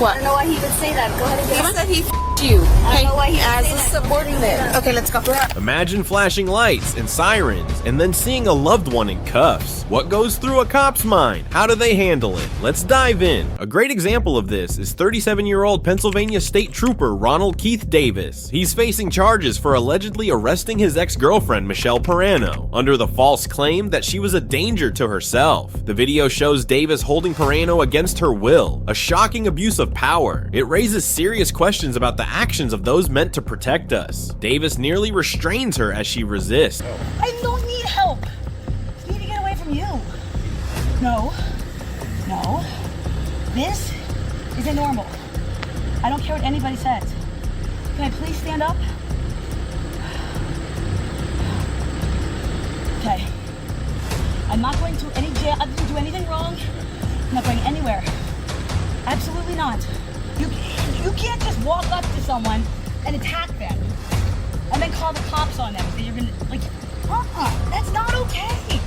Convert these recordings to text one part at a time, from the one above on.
I don't know why he would say that. Go ahead and get He said he f***ed you. I don't know why he would As say a that. subordinate. Okay, let's go. Imagine flashing lights and sirens and then seeing a loved one in cuffs. What goes through a cop's mind? How do they handle it? Let's dive in. A great example of this is 37-year-old Pennsylvania State Trooper Ronald Keith Davis. He's facing charges for allegedly arresting his ex-girlfriend Michelle Perano under the false claim that she was a danger to herself. The video shows Davis holding Perano against her will, a shocking abuse of power. It raises serious questions about the actions of those meant to protect us. Davis nearly restrains her as she resists. I don't need help. I need to get away from you. No. No. This isn't normal. I don't care what anybody says. Can I please stand up? Okay. I'm not going to any jail. I didn't do anything wrong. I'm not going anywhere. Absolutely not. You can't just walk up to someone and attack them and then call the cops on them. That you're gonna that's not okay.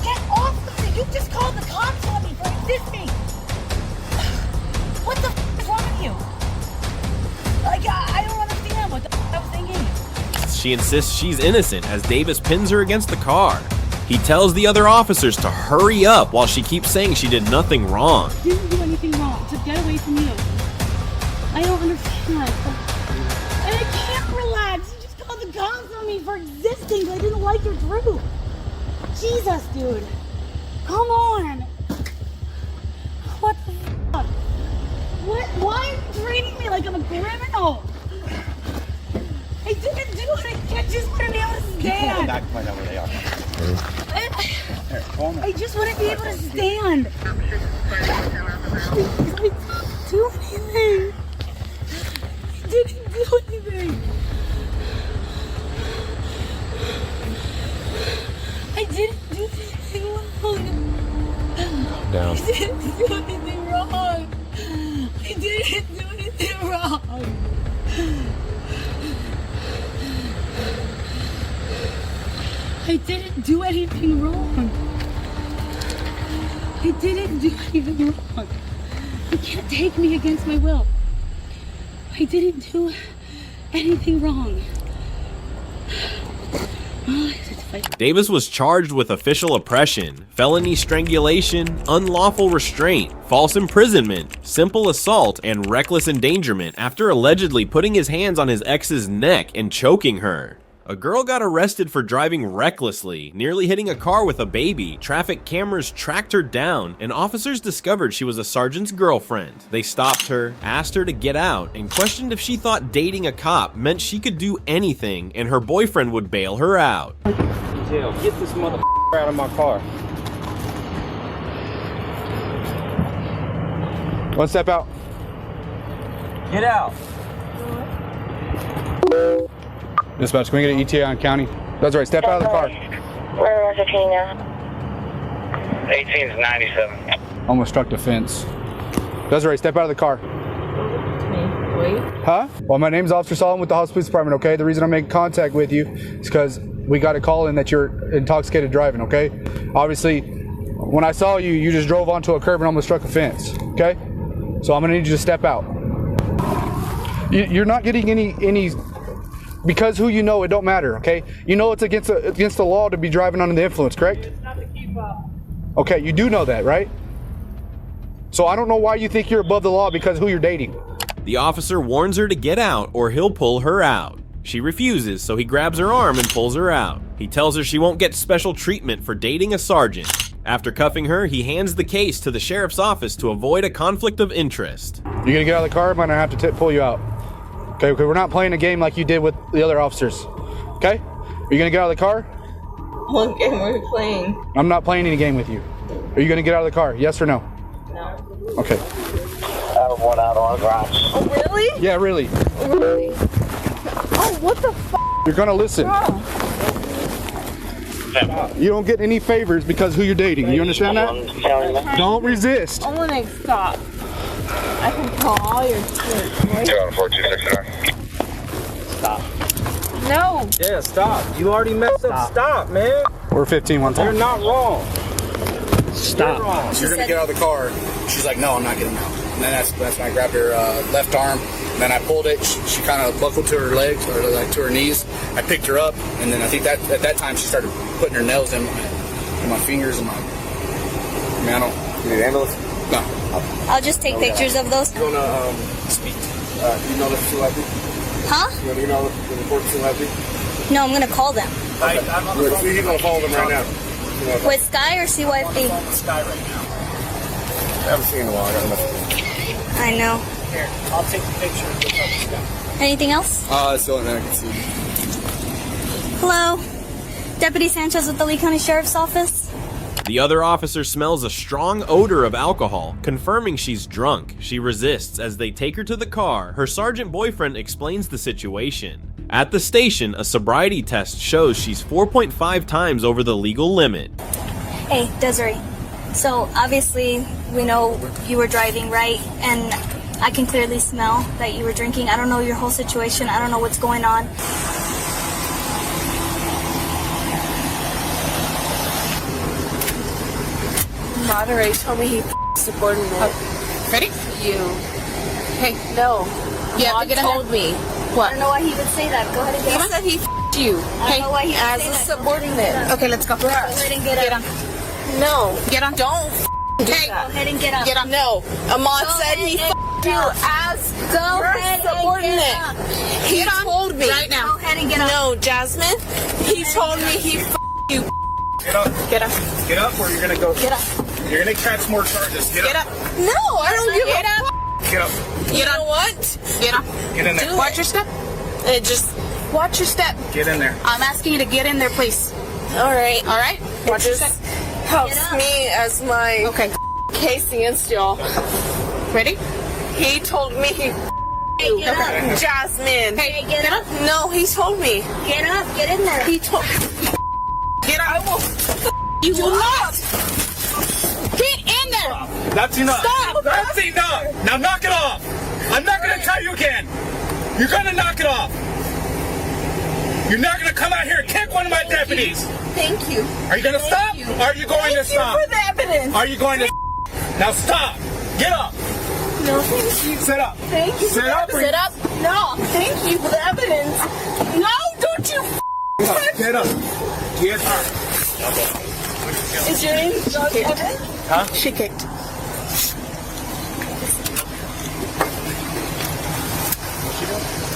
Get off of me. You just called the cops on me for existing. What the is wrong with you? Like I don't understand what the I was thinking. She insists she's innocent as Davis pins her against the car. He tells the other officers to hurry up while she keeps saying she did nothing wrong. Didn't do anything wrong. To get away from you. I don't understand. And I can't relax. You just called the cops on me for existing. I didn't like your truth. Jesus, dude. Come on. What the fuck? What? Why are you treating me like I'm a criminal? I didn't do it. I just want to be able to stand. Back, find out where they are. I just want to be able to stand. I didn't do anything. I didn't do anything wrong. Down. I didn't do anything wrong. I didn't do anything wrong. I didn't do anything wrong. I didn't do anything wrong. You can't take me against my will. I didn't do anything wrong. Davis was charged with official oppression, felony strangulation, unlawful restraint, false imprisonment, simple assault, and reckless endangerment after allegedly putting his hands on his ex's neck and choking her. A girl got arrested for driving recklessly, nearly hitting a car with a baby. Traffic cameras tracked her down, and officers discovered she was a sergeant's girlfriend. They stopped her, asked her to get out, and questioned if she thought dating a cop meant she could do anything and her boyfriend would bail her out. Detail, get this motherfucker out of my car. One step out. Get out. Dispatch, can we get an ETA on county? That's right, step out of the car. Where was it now? 18's 97. Almost struck the fence. That's right, step out of the car. Wait. Huh? Well, my name's Officer Solomon with the House Police Department, okay? The reason I'm making contact with you is because we got a call in that you're intoxicated driving, okay? Obviously, when I saw you, you just drove onto a curb and almost struck a fence, okay? So I'm gonna need you to step out. You're not getting any because who you know, it don't matter, okay? You know it's against the law to be driving under the influence, correct? Okay, you do know that, right? So I don't know why you think you're above the law because who you're dating. The officer warns her to get out or he'll pull her out. She refuses, so he grabs her arm and pulls her out. He tells her she won't get special treatment for dating a sergeant. After cuffing her, he hands the case to the sheriff's office to avoid a conflict of interest. You're gonna get out of the car, I'm gonna have to pull you out. Okay, we're not playing a game like you did with the other officers. Okay? Are you gonna get out of the car? What game are we playing? I'm not playing any game with you. Are you gonna get out of the car? Yes or no? No. Okay. I have one out on the garage. Oh, really? Yeah, really. Really? Oh, what the f***? You're gonna listen. You don't get any favors because who you're dating. You understand that? Don't resist. I'm gonna stop. I can call all your shit, right? 21469. Stop. No. Yeah, stop. You already messed up. Stop, man. We're 15 one time. You're not wrong. Stop. You're gonna get out of the car. She's like, no, I'm not getting out. and then that's when I grabbed her left arm, and then I pulled it. She kind of buckled to her legs, or like to her knees. I picked her up, and then I think that at that time she started putting her nails in my fingers and my. I mean, I don't. You need an ambulance? No. I'll just take pictures of those. You wanna speak? You know the facility? Huh? You know the report facility? No, I'm gonna call them. You're gonna call them right now. With Sky or CYFD? Sky right now. I haven't seen in a while. I got enough. I know. Here, I'll take the picture and get up Sky. Anything else? That's the only thing I can see. Hello? Deputy Sanchez with the Lee County Sheriff's Office? The other officer smells a strong odor of alcohol, confirming she's drunk. She resists as they take her to the car. Her sergeant boyfriend explains the situation. At the station, a sobriety test shows she's 4.5 times over the legal limit. Hey, Desiree. So, obviously, we know you were driving, right? And I can clearly smell that you were drinking. I don't know your whole situation. I don't know what's going on. Moderate told me he subordinate. Ready? You. Hey, no. Yeah, Maude get in told me. I What? don't know why he would say that. Go ahead and He get up. said he you. I don't know why he would As say a that. subordinate. Okay, let's go. Go ahead and get up. No. Get on. Don't do Hey, Go that. ahead and get up. get on. No. Ahmad Go said ahead he and you get up. as Go your ahead and subordinate. get up. He Get on told me. right now. Go ahead and get up. No, Jasmine. He told me he you. Get up. Get up. Get up or you're gonna go. Get up. You're gonna catch more charges. Get up. No, I don't give Get a up. Get up. You know what? Get on. Get in there. Watch your step. Just watch your step. Get in there. I'm asking you to get in there, please. All right. All right? Watch your step. Helps Get up. me as my Okay. case against y'all. Ready? He told me he Hey, get up. Jasmine. Hey, get up. No, he told me. Get up. Get in there. He told Get on. I will. You will not. Get in there. That's enough. Stop. That's enough. Now knock it off. I'm not gonna tell you again. You're gonna knock it off. You're not gonna come out here and kick one of my deputies. Thank you. Are you gonna stop? Are you going to Thank you stop? for the evidence. Are you going to now stop? Get up. No, thank you. Sit up. Thank you. Sit up. Sit up. No, thank you for the evidence. No, don't you. Get up. Get up. Is your name Doug Evans? Huh? She kicked.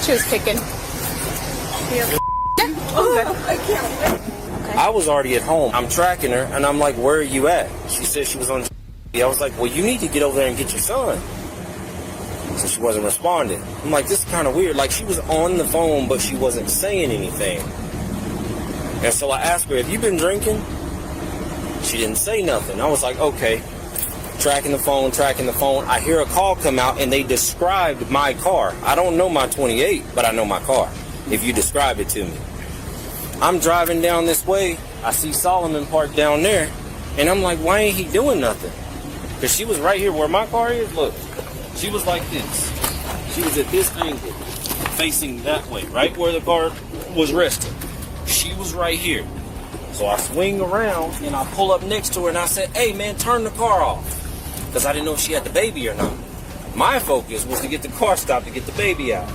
She was kicking. I was already at home. I'm tracking her, and I'm like, where are you at? She said she was on. I was like, well, you need to get over there and get your son. So she wasn't responding. I'm like, this is kind of weird. Like, she was on the phone, but she wasn't saying anything. And so I asked her, have you been drinking? She didn't say nothing. I was like, okay. Tracking the phone. I hear a call come out, and they described my car. I don't know my 28, but I know my car, if you describe it to me. I'm driving down this way. I see Solomon parked down there, and I'm like, why ain't he doing nothing? Because she was right here where my car is. Look, she was like this. She was at this angle, facing that way, right where the car was resting. She was right here. So I swing around, and I pull up next to her, and I said, hey, man, turn the car off. Because I didn't know if she had the baby or not. My focus was to get the car stopped to get the baby out.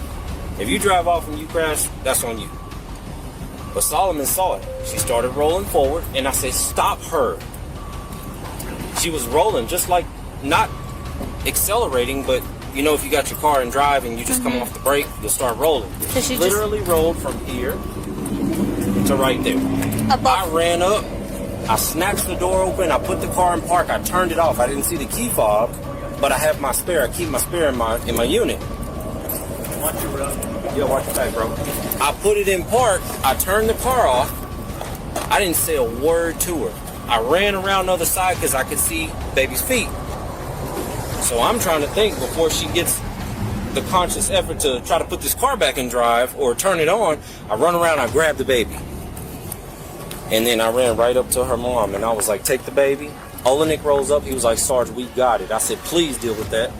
If you drive off and you crash, that's on you. But Solomon saw it. She started rolling forward, and I said, stop her. She was rolling, just like not accelerating, but you know, if you got your car and drive and you just come off the brake, you'll start rolling. So she literally rolled from here to right there. I ran up, I snatched the door open, I put the car in park, I turned it off. I didn't see the key fob, but I have my spare. I keep my spare in my unit. Watch your back, bro. I put it in park, I turned the car off. I didn't say a word to her. I ran around the other side because I could see baby's feet. So I'm trying to think before she gets the conscious effort to try to put this car back in drive or turn it on. I run around, I grab the baby. And then I ran right up to her mom and I was like, take the baby. Olenek rolls up, he was like, Sarge, we got it. I said, please deal with that.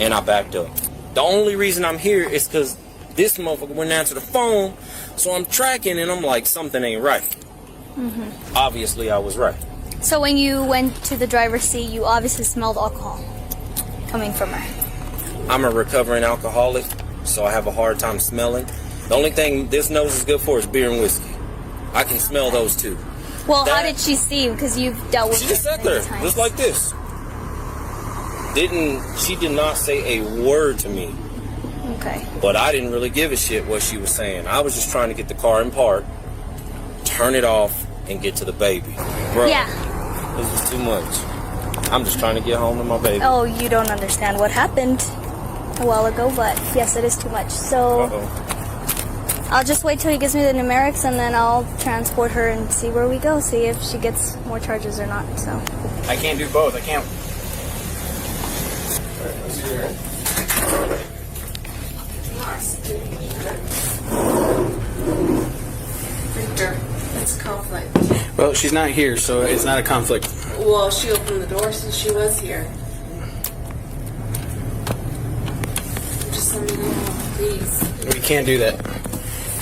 And I backed up. The only reason I'm here is because this motherfucker wouldn't answer the phone, so I'm tracking and I'm like, something ain't right. Mm-hmm. Obviously, I was right. So when you went to the driver's seat, you obviously smelled alcohol. coming from her. I'm a recovering alcoholic, so I have a hard time smelling. The only thing this nose is good for is beer and whiskey. I can smell those too. Well, how did she see you? Because you've dealt with She her just sat many there, times. just like this. She did not say a word to me. Okay. But I didn't really give a shit what she was saying. I was just trying to get the car in park, turn it off, and get to the baby. Bro, Yeah. this was too much. I'm just trying to get home to my baby. Oh, you don't understand what happened a while ago, but yes, it is too much. So I'll just wait till he gives me the numerics, and then I'll transport her and see where we go, see if she gets more charges or not. So I can't do both. I can't. Victor, it's conflict. Well, she's not here, so it's not a conflict. Well, she opened the door since she was here. Just let me know, please. We can't do that.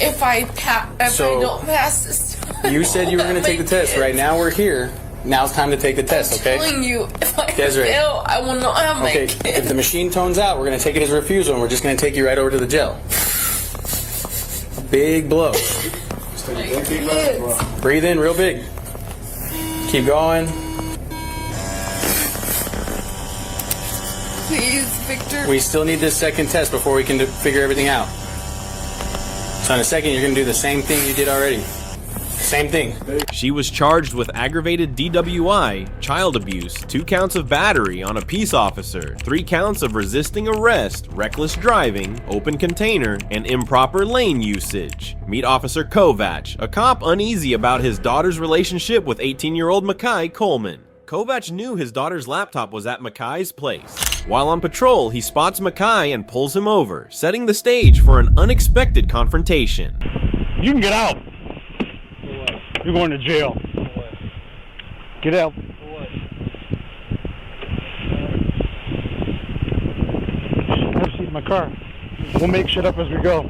If I don't pass this time, You said you were going to take the test. Right now we're here. Now it's time to take the test, okay? I'm telling you, if I Desiree. fail, I will not have my Okay, kid. if the machine tones out, we're going to take it as a refusal, and we're just going to take you right over to the jail. A big blow. Breathe in real big. Keep going. Please, Victor. We still need this second test before we can figure everything out. So in a second, you're going to do the same thing you did already. Same thing. She was charged with aggravated DWI, child abuse, 2 counts of battery on a peace officer, 3 counts of resisting arrest, reckless driving, open container, and improper lane usage. Meet Officer Kovac, a cop uneasy about his daughter's relationship with 18-year-old Mackay Coleman. Kovac knew his daughter's laptop was at Mackay's place. While on patrol, he spots Mackay and pulls him over, setting the stage for an unexpected confrontation. You can get out. You're going to jail. Get out. Have a seat in my car. We'll make shit up as we go.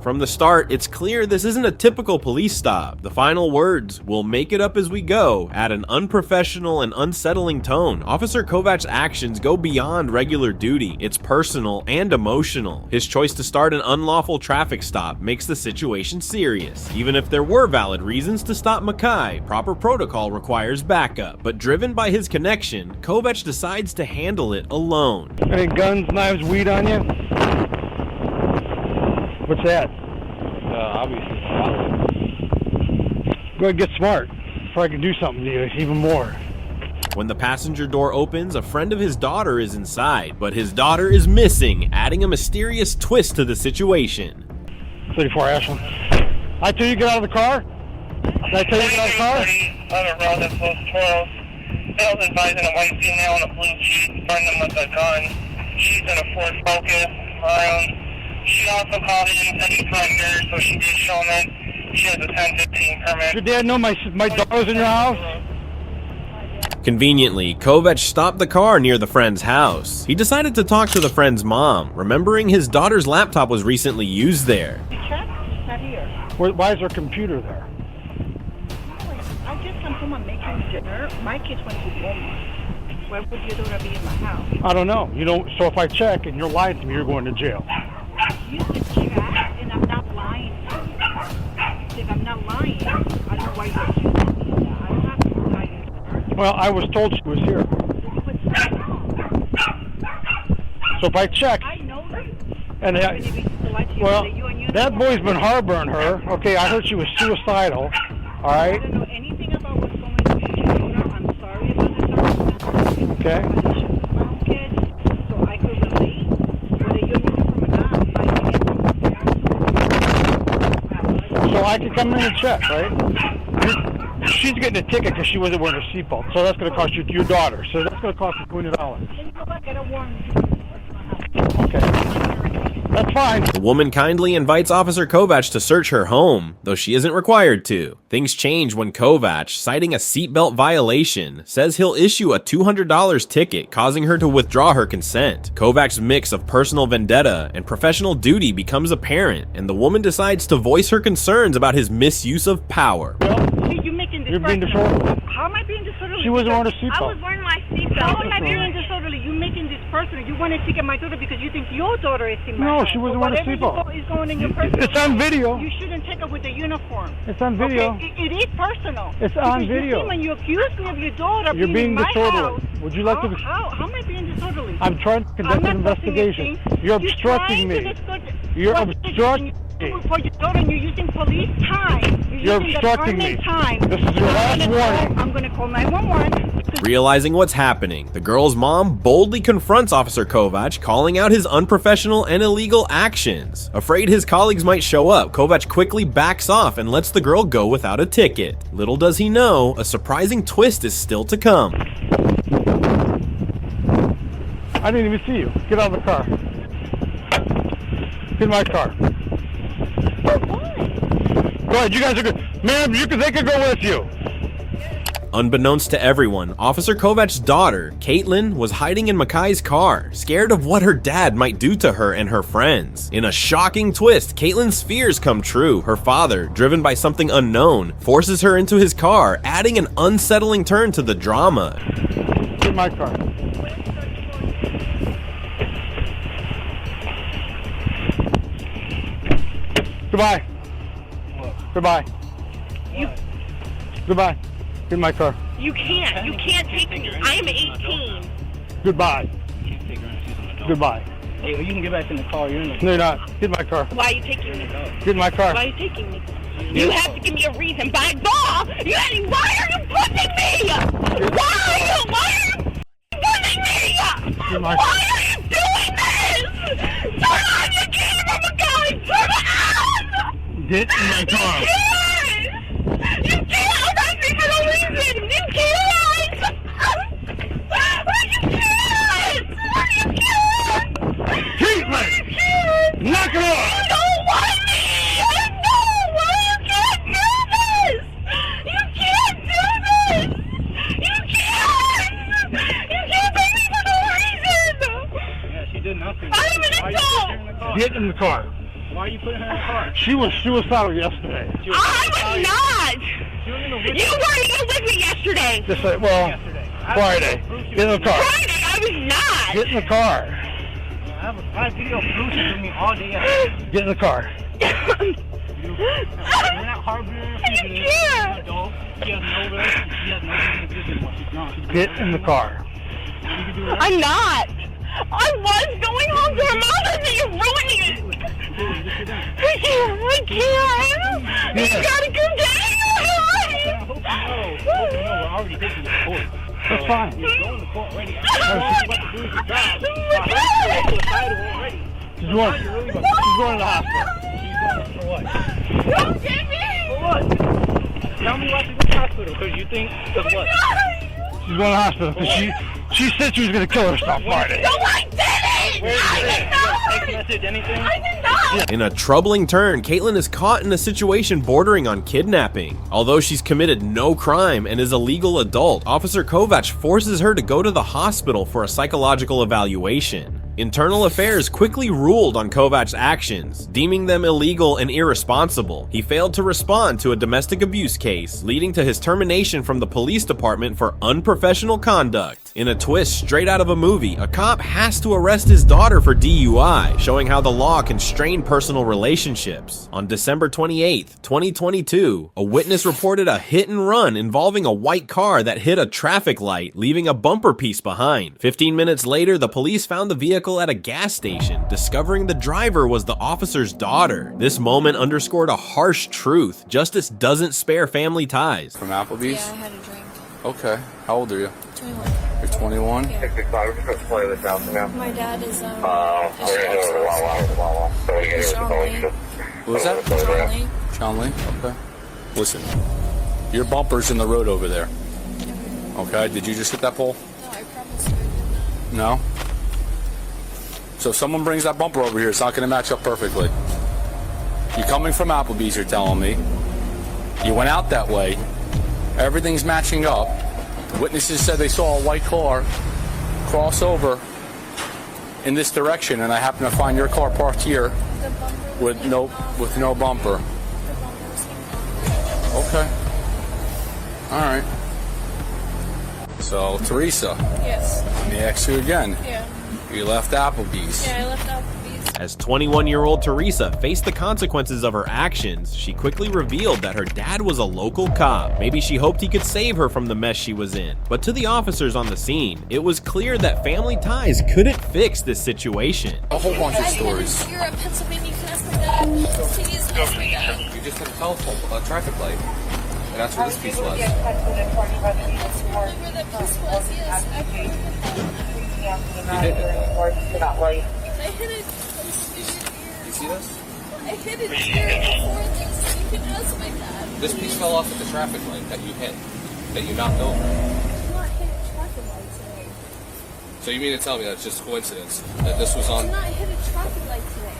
From the start, it's clear this isn't a typical police stop. The final words, "We'll make it up as we go," add an unprofessional and unsettling tone. Officer Kovac's actions go beyond regular duty. It's personal and emotional. His choice to start an unlawful traffic stop makes the situation serious. Even if there were valid reasons to stop Mackay, proper protocol requires backup. But driven by his connection, Kovac decides to handle it alone. Any guns, knives, weed on you? What's that? Obviously. Go ahead and get smart before I can do something to you, even more. When the passenger door opens, a friend of his daughter is inside, but his daughter is missing, adding a mysterious twist to the situation. 34 Ashland. I tell you get out of the car? Did I tell you get out of the car? On a road that's close to 12. Sales advising a white female in a blue Jeep, find them with a gun. She's in a Ford Focus. She also called in any front there, so she did show them in. She has a 1015 permit. Does your dad know my daughter's in your house? Conveniently, Kovac stopped the car near the friend's house. He decided to talk to the friend's mom, remembering his daughter's laptop was recently used there. Not here. Why is there a computer there? I just come home and making dinner. My kids went to Walmart. Why would your daughter be in my house? I don't know. You know, so if I check and you're lying to me, you're going to jail. You can check, and I'm not lying. If I'm not lying, I don't know why you're accusing me of that. I don't have to lie to her. Well, I was told she was here. So if I check, I know you. and that boy's been harboring her. Okay, I heard she was suicidal. All I right. don't know anything about what's going on with your daughter. I'm sorry about the circumstances. Okay. My own kids, so I could relate. Whether you're looking from a guy, So I can come in and check, right? She's getting a ticket because she wasn't wearing her seatbelt. So that's going to cost you your daughter. So that's going to cost you $20. Can you go back and warn me? Okay. That's fine. The woman kindly invites Officer Kovac to search her home, though she isn't required to. Things change when Kovac, citing a seatbelt violation, says he'll issue a $200 ticket, causing her to withdraw her consent. Kovac's mix of personal vendetta and professional duty becomes apparent, and the woman decides to voice her concerns about his misuse of power. You're making this You're being personal. disorderly. How am I being disorderly? She wasn't wearing a I seatbelt. was wearing my How am I being disorderly? You making this personal. You want to take my daughter because you think your daughter is in my No, house. she wasn't wearing a seatbelt. Whatever is going in your personal. It's on video. You shouldn't take her with the uniform. It's on video. Okay? It is personal. It's on because video. You see, when you accuse me of your daughter You're being in my disorderly. house, Would you like to? How am I being disorderly? I'm trying to conduct an investigation. You're obstructing me. You're obstructing me. For your daughter, and you're using police time. You're obstructing me. Time. This is your last warning. I'm going to call 911. Realizing what's happening, the girl's mom boldly confronts Officer Kovac, calling out his unprofessional and illegal actions. Afraid his colleagues might show up, Kovac quickly backs off and lets the girl go without a ticket. Little does he know, a surprising twist is still to come. I didn't even see you. Get out of the car. Get in my car. Go ahead, you guys are good. Ma'am, they could go with you. Unbeknownst to everyone, Officer Kovac's daughter, Caitlin, was hiding in Makai's car, scared of what her dad might do to her and her friends. In a shocking twist, Caitlin's fears come true. Her father, driven by something unknown, forces her into his car, adding an unsettling turn to the drama. Get in my car. Goodbye. Goodbye. Goodbye. Get in my car. You can't. You can't take me. I am 18. Goodbye. Goodbye. Hey, you can get back in the car. You're in the car. No, you're not. Get in my car. Why are you taking me? Get in my car. Why are you taking me? You have to give me a reason. By law, why are you pushing me? Why are you pushing me? Why are you doing this? Turn on your camera, my guy. Turn it on. Get in my car. You can't arrest me for no reason. You can't. You can't. Caitlin! Knock it off! You don't want me. I know. Why you can't do this? You can't do this. You can't. You can't take me for no reason. Yeah, she did nothing. I'm an adult. Get in the car. Why are you putting her in the car? She was suicidal yesterday. I was not. You weren't even with me yesterday. Just like, well, Friday. Get in the car. Friday, I was not. Get in the car. I have video proof with me all day. Get in the car. You're not harboring her. She's an adult. She has no relation. She has no business what she's not. Get in the car. I'm not. I was going home to her mother, and you're ruining it. I can't. You gotta come down. We're already taking the court. That's fine. You're going to court already. She's going to the hospital. She's going for what? Don't get me. For what? Tell me why she's going to the hospital. Because you think, because what? She's going to the hospital because she said she was going to kill herself Friday. No, I didn't. Where is it? Text message, anything? I did not. In a troubling turn, Caitlin is caught in a situation bordering on kidnapping. Although she's committed no crime and is a legal adult, Officer Kovac forces her to go to the hospital for a psychological evaluation. Internal Affairs quickly ruled on Kovac's actions, deeming them illegal and irresponsible. He failed to respond to a domestic abuse case, leading to his termination from the police department for unprofessional conduct. In a twist straight out of a movie, a cop has to arrest his daughter for DUI, showing how the law can strain personal relationships. On December 28, 2022, a witness reported a hit and run involving a white car that hit a traffic light, leaving a bumper piece behind. 15 minutes later, the police found the vehicle at a gas station, discovering the driver was the officer's daughter. This moment underscored a harsh truth. Justice doesn't spare family ties. From Applebee's? Yeah, I had a drink. Okay. How old are you? 21. You're 21? Yeah. We're just going to play this out now. My dad is, We're going to go to Wawa. So we get Sean Lee. Who was that? Sean Lee. Sean Lee? Okay. Listen, your bumper's in the road over there. Okay, did you just hit that pole? No, I promise you. No? So if someone brings that bumper over here, it's not going to match up perfectly. You're coming from Applebee's, you're telling me. You went out that way. Everything's matching up. Witnesses said they saw a white car cross over in this direction, and I happen to find your car parked here with no bumper. Okay. All right. So, Teresa. Yes. Let me ask you again. Yeah. You left Applebee's. Yeah, I left Applebee's. As 21-year-old Teresa faced the consequences of her actions, she quickly revealed that her dad was a local cop. Maybe she hoped he could save her from the mess she was in. But to the officers on the scene, it was clear that family ties couldn't fix this situation. A whole bunch of stories. You're at Pennsylvania. You can ask my dad. Please ask my dad. You just hit a telephone, a traffic light. And that's where this piece was. That's probably where that piece was. Yes, I probably hit that. You hit it. I hit it. You see this? I hit it here before this. You can ask my dad. This piece fell off at the traffic light that you hit, that you knocked over. I'm not hitting a traffic light today. So you mean to tell me that's just coincidence that this was I on? did not hit a traffic light today.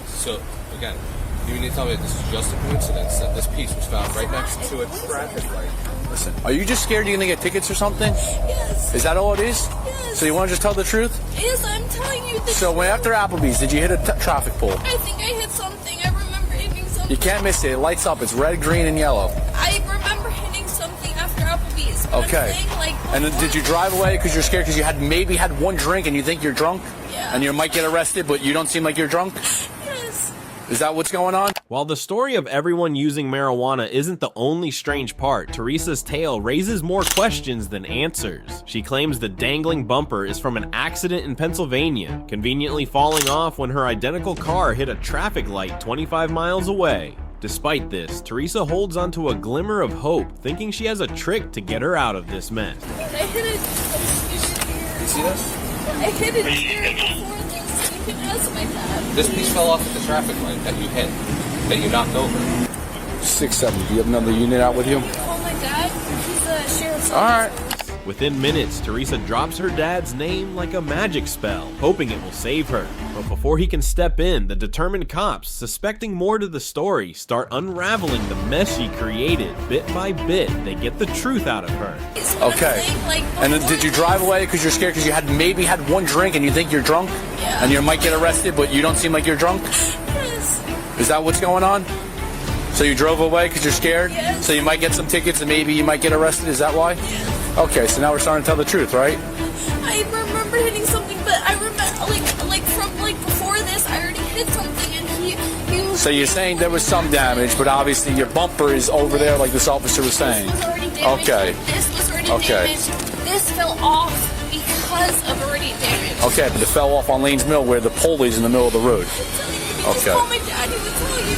So again, you mean to tell me that this is just a coincidence that this piece was found right next to a traffic light? Listen, are you just scared you're gonna get tickets or something? Yes. Is that all it is? Yes. So you want to just tell the truth? Yes, I'm telling you the So when after Applebee's, did you hit a traffic pole? I think I hit something. I remember hitting something. You can't miss it. It lights up. It's red, green, and yellow. I remember hitting something after Applebee's. But Okay. I'm saying, like, And then did you drive away because you're scared because you had maybe had one drink and you think you're drunk? Yeah. And you might get arrested, but you don't seem like you're drunk? Yes. Is that what's going on? While the story of everyone using marijuana isn't the only strange part, Teresa's tale raises more questions than answers. She claims the dangling bumper is from an accident in Pennsylvania, conveniently falling off when her identical car hit a traffic light 25 miles away. Despite this, Teresa holds onto a glimmer of hope, thinking she has a trick to get her out of this mess. I hit it. You see this? I hit it here before this. You can ask my dad. This piece fell off at the traffic light that you hit, that you knocked over. 670. Do you have another unit out with you? Call my dad. He's a sheriff's All right. Within minutes, Teresa drops her dad's name like a magic spell, hoping it will save her. But before he can step in, the determined cops, suspecting more to the story, start unraveling the mess she created. Bit by bit, they get the truth out of her. Okay. And then did you drive away because you're scared because you had maybe had one drink and you think you're drunk? Yeah. And you might get arrested, but you don't seem like you're drunk? Yes. Is that what's going on? So you drove away because you're scared? Yes. So you might get some tickets and maybe you might get arrested? Is that why? Yes. Okay, so now we're starting to tell the truth, right? I remember hitting something, but I remember from before this, I already hit something, and he was. So you're saying there was some damage, but obviously your bumper is over there, like this officer was saying. This was already damaged. Okay. This was already Okay. damaged. This fell off because of already damage. Okay, but it fell off on Lanes Mill where the pole is in the middle of the road. Just call my dad. He would tell you.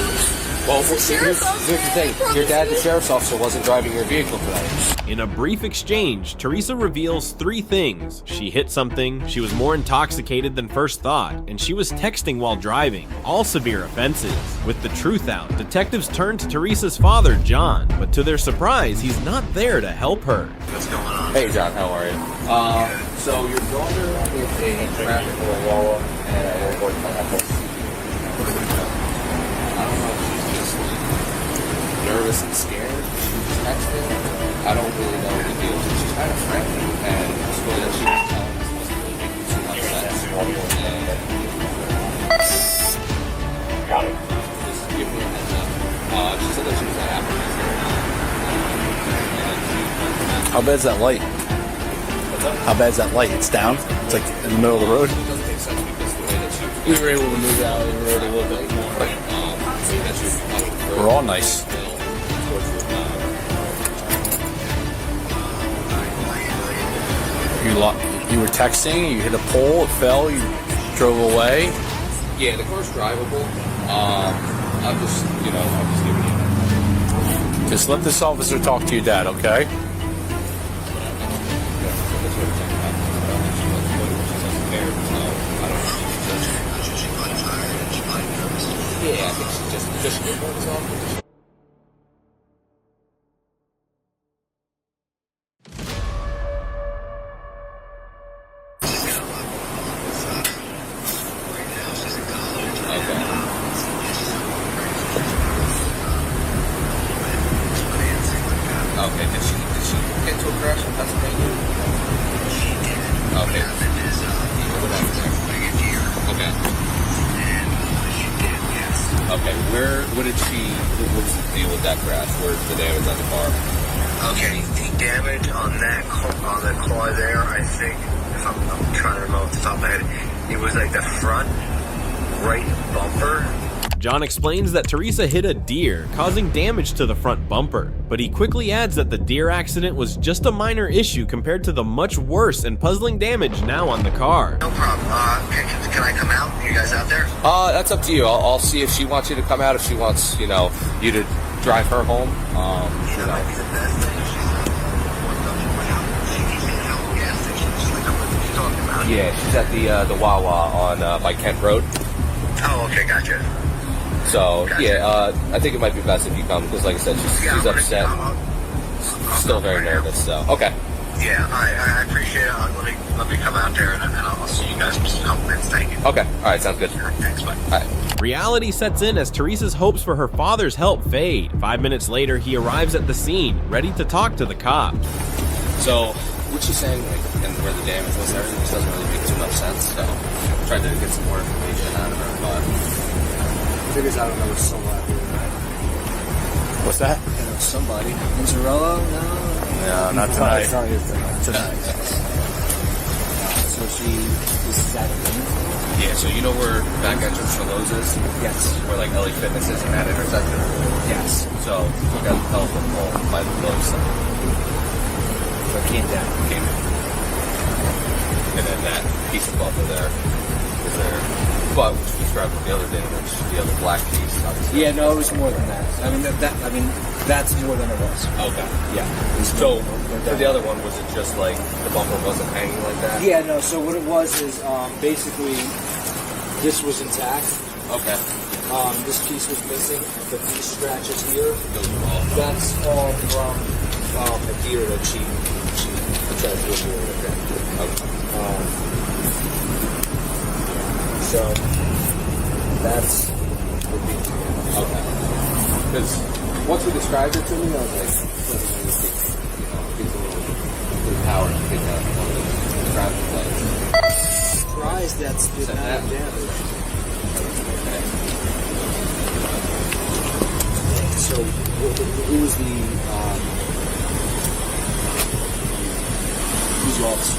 Well, He's a sheriff's officer. here's the thing. Your dad, the sheriff's officer, wasn't driving your vehicle today. In a brief exchange, Teresa reveals 3 things. She hit something, she was more intoxicated than first thought, and she was texting while driving, all severe offenses. With the truth out, detectives turn to Teresa's father, John, but to their surprise, he's not there to help her. What's going on? Hey, John, how are you? So your daughter is a traffic Wawa, and I don't know if she's just nervous and scared. She's texting. I don't really know the deal. She's kind of friendly, and the story that she was telling us wasn't really making too much sense. And just give me a heads up. She said that she was at Applebee's. How bad's that light? What's up? How bad's that light? It's down? It's like in the middle of the road? It doesn't make sense because the way that We were able to move out of the road a little bit more. We're all nice. You were texting, you hit a pole, it fell, you drove away. Yeah, the car's drivable. I'm just giving you. Just let this officer talk to your dad, okay? Yeah, I think she just did what was off. Okay, did she get to a crash in Pennsylvania? Okay. Okay. Okay, what's the deal with that crash? Where's the damage on the car? Okay, the damage on the car there, I think, if I'm trying to remember off the top of my head, it was like the front right bumper. John explains that Teresa hit a deer, causing damage to the front bumper, but he quickly adds that the deer accident was just a minor issue compared to the much worse and puzzling damage now on the car. No problem. Can I come out? Are you guys out there? That's up to you. I'll see if she wants you to come out, if she wants, you to drive her home. That might be the best thing. She needs me to help the gas station. She's like, what you talking about? Yeah, she's at the Wawa on by Kent Road. Oh, okay, gotcha. So, yeah, I think it might be best if you come, because like I said, she's upset. Still very nervous, so, okay. Yeah, I appreciate it. Let me come out there, and I'll see you guys in just a couple minutes. Thank you. Okay, alright, sounds good. Thanks, bye. Alright. Reality sets in as Teresa's hopes for her father's help fade. 5 minutes later, he arrives at the scene, ready to talk to the cop. So, what she's saying, and where the damage was and everything, just doesn't really make too much sense, so I tried to get some more information out of her, but figures out another somebody. What's that? Somebody. Mozzarella? No. No, not tonight. Tonight. So this is at the Yeah, so you know where back entrance for Lowe's is? Yes. Where like LA Fitness is in that intersection? Yes. So we got the telephone pole by the Lowe's side. So it came down. Came in. And then that piece of buffer there is there. But which we described with the other damage, the other black piece, obviously. Yeah, no, it was more than that. I mean, that's more than it was. Okay. Yeah. So for the other one, was it just like the bumper wasn't hanging like that? Yeah, no. So what it was is basically this was intact. Okay. This piece was missing. The these scratches here, that's all from a deer that she tried to avoid. Okay. So that's the big deal. Okay. Because once we described it to me, I was like, gets a little power to pick up one of the traffic lights. Surprised that's did not have damage. Okay. So who was who's the officer?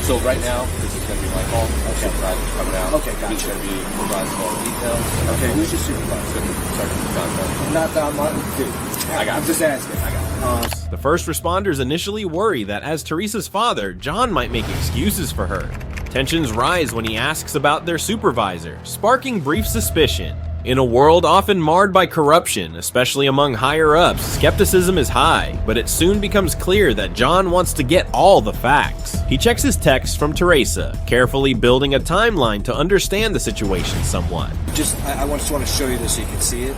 So right now, this is going to be my call. Okay. Supervisor's coming out. Okay, gotcha. He's going to be providing all the details. Okay, who's your supervisor? Sergeant John. Not that I'm I'm just asking. I got it. The first responders initially worry that as Teresa's father, John might make excuses for her. Tensions rise when he asks about their supervisor, sparking brief suspicion. In a world often marred by corruption, especially among higher-ups, skepticism is high, but it soon becomes clear that John wants to get all the facts. He checks his texts from Teresa, carefully building a timeline to understand the situation somewhat. I just want to show you this so you can see it.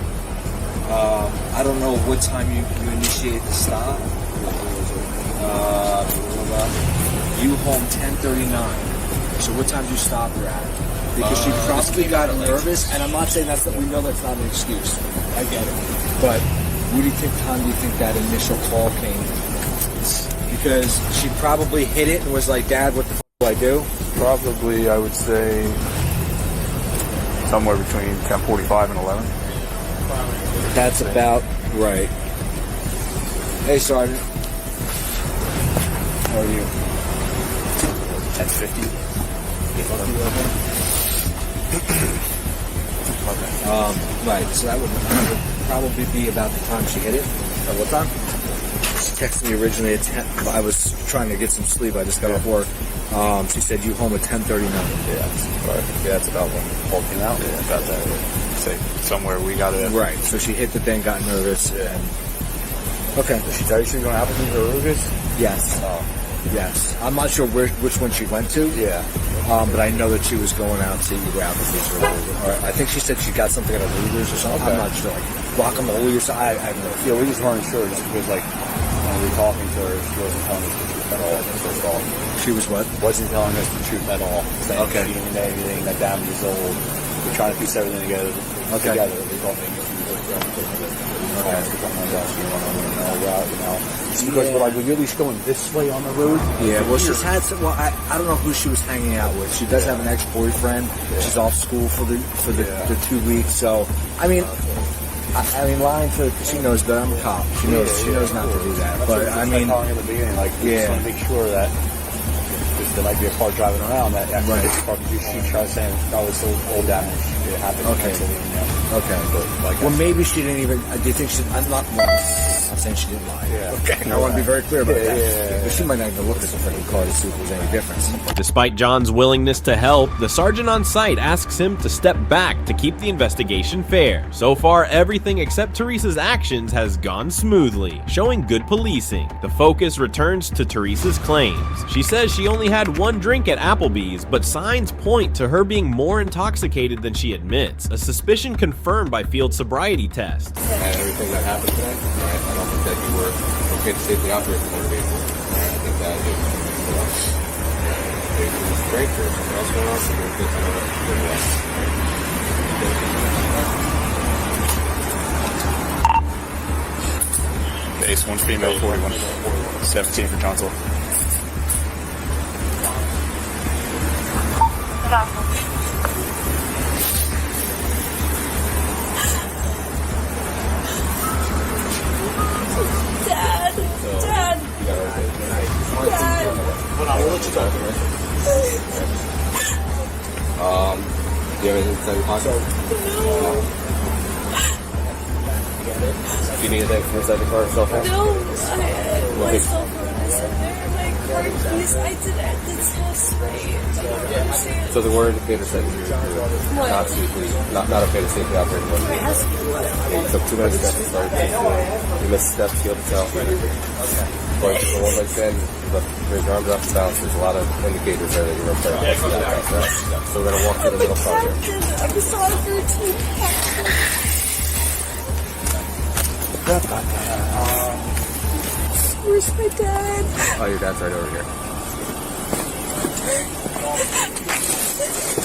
I don't know what time you initiate the stop. You home 10:39. So what time do you stop her at? Because she probably got nervous, and I'm not saying we know that's not an excuse. I get it. But what time do you think that initial call came? Because she probably hit it and was like, Dad, what the f*** do I do? Probably, I would say, somewhere between 10:45 and 11. That's about right. Hey, Sergeant. How are you? 10:50. Right, so that would probably be about the time she hit it. At what time? She texted me originally at 10. I was trying to get some sleep. I just got off work. She said you home at 10:39. Yeah, that's about when the call came out. Yeah, about that. Say somewhere we got it. Right, so she hit the thing, got nervous, and okay. Did she tell you she was going to Applebee's or Ruger's? Yes. Oh. Yes. I'm not sure which one she went to. Yeah. But I know that she was going out to either Applebee's or Ruger's. I think she said she got something at a Ruger's or something. Okay. I'm not sure. Like guacamole or something. I have no idea. Yeah, we just weren't sure just because, like, when we were talking to her, she wasn't telling us the truth at all. First off. She was what? Wasn't telling us the truth at all. Saying okay. She didn't know everything, that damage is old. We're trying to piece everything together. Okay. We thought maybe she was because we're like, well, you're at least going this way on the road. Yeah, well, she's had some. Well, I don't know who she was hanging out with. She does have an ex-boyfriend. Yeah. She's off school for the 2 weeks. So, I mean, I mean, lying to, she knows that I'm a cop. She knows not to do that. But I mean, in the beginning, like, we just want to make sure that there might be a car driving around that actually this car, she tries saying, "Oh, it's old damage. It happened." Okay. Okay. But, like, Well, maybe she didn't even. Do you think she? I'm not saying she didn't lie. Yeah. Okay. I want to be very clear about that. Yeah. But she might not even look at the freaking car to see if there's any difference. Despite John's willingness to help, the sergeant on site asks him to step back to keep the investigation fair. So far, everything except Teresa's actions has gone smoothly, showing good policing. The focus returns to Teresa's claims. She says she only had one drink at Applebee's, but signs point to her being more intoxicated than she admits, a suspicion confirmed by field sobriety tests. And everything that happened tonight, right, I don't think that you were okay to safely operate the motor vehicle. Right, I think that it was great or something else going on, so we're good to know that it was. Base 1 female, 41, 17 for Johnson. Dad. Hold on, we'll let you talk. Do you have anything to tell your pocket? No. Do you need anything from inside the car? Cell phone? No, my cell phone is in there. My car keys, I did test, right? So the word indicator said not okay to safely operate the motor vehicle. You took 2 minutes steps to start. You missed steps, you had to tell. But the one like said, raise your arms off the balance. There's a lot of indicators there that you're up there. Right? So we're going to walk through the middle part here. I'm sorry for routine. Where's my dad? Oh, your dad's right over here.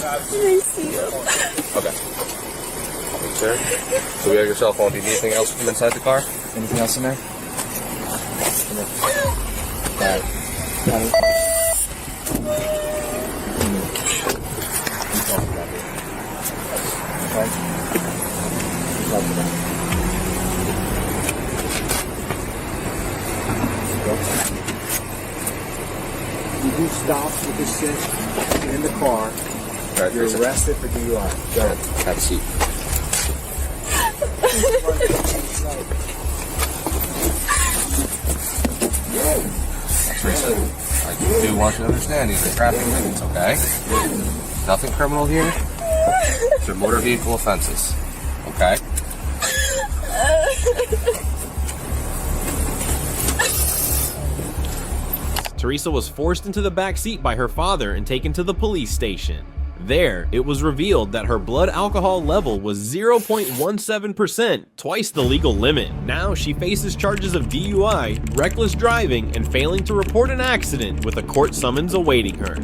I see him. Okay. Sure. So we have your cell phone. Do you need anything else from inside the car? Anything else in there? Dad. You do stops with this shit in the car. Right, you're arrested for DUI. Go ahead. Have a seat. Teresa, I do want you to understand these are traffic limits, okay? Nothing criminal here. These are motor vehicle offenses, okay? Teresa was forced into the back seat by her father and taken to the police station. There, it was revealed that her blood alcohol level was 0.17%, twice the legal limit. Now she faces charges of DUI, reckless driving, and failing to report an accident with a court summons awaiting her.